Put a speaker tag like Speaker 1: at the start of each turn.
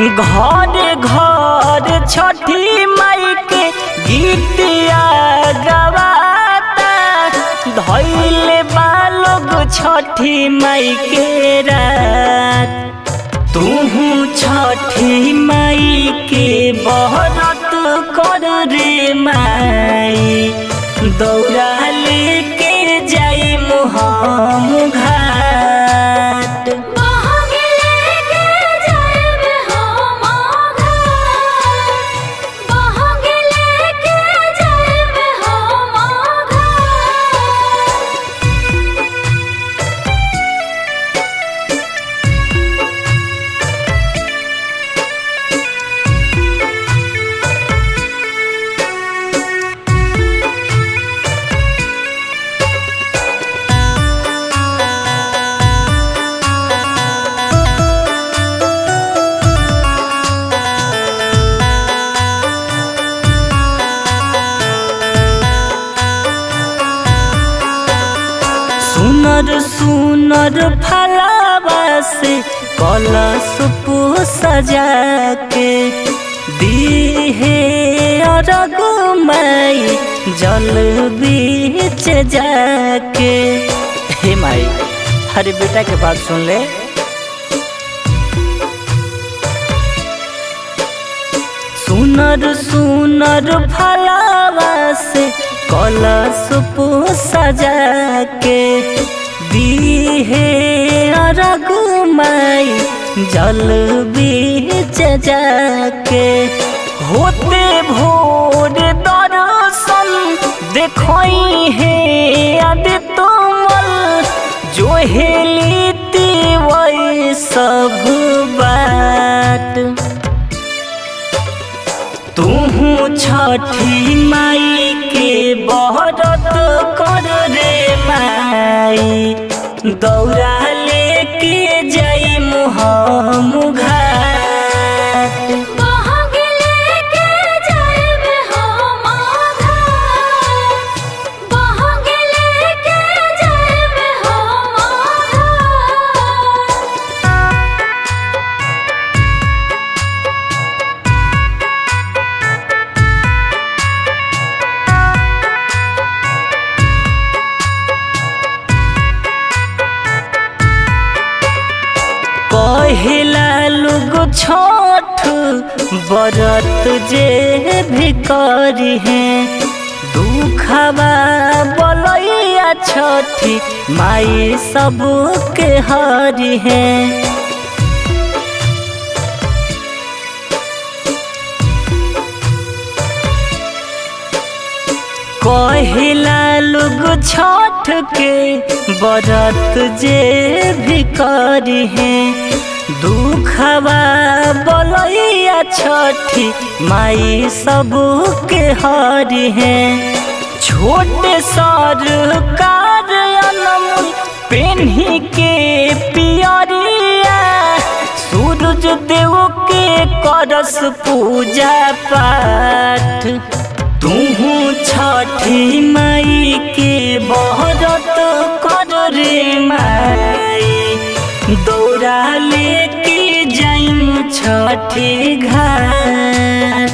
Speaker 1: घर घर छठी माई के गीतिया गवाता धैले बालोग छठी माई के रात। तूहू छठी माई के बहरत कर रे माई दौड़ा लेके जाई हम घाट। सुनर सुनर फलावा से कलश सजा के दीहे अरग माई जल बीच जाके। हे माई हरे बेटा के बात सुन ले। सुनर सुनर फलावा से कलश सजा के दीहे अरग माई जल बीच जाके। होते भोर दर्शन देखई है अदि तुमल जो हेलीती वही सब बात। तूहू छठी माई के बहरत कर रे माई दौड़ा लेके जाई हम घाट। कहिला लोग छठ बरत जे भी करी है दुखवा बलैया छठी माई सबके हरी है। कहिला लोग छठ के बरत जे भी करी है दुखवा बलैया छठी माई सबके हरी है। छोटे सरकार अनमोल पेन्ही के पियरिया सूरज देव के करस पूजा पाठ। तूहू छठी माई के बहरत कर रे माई दौड़ा लेके जाई छठी घाट।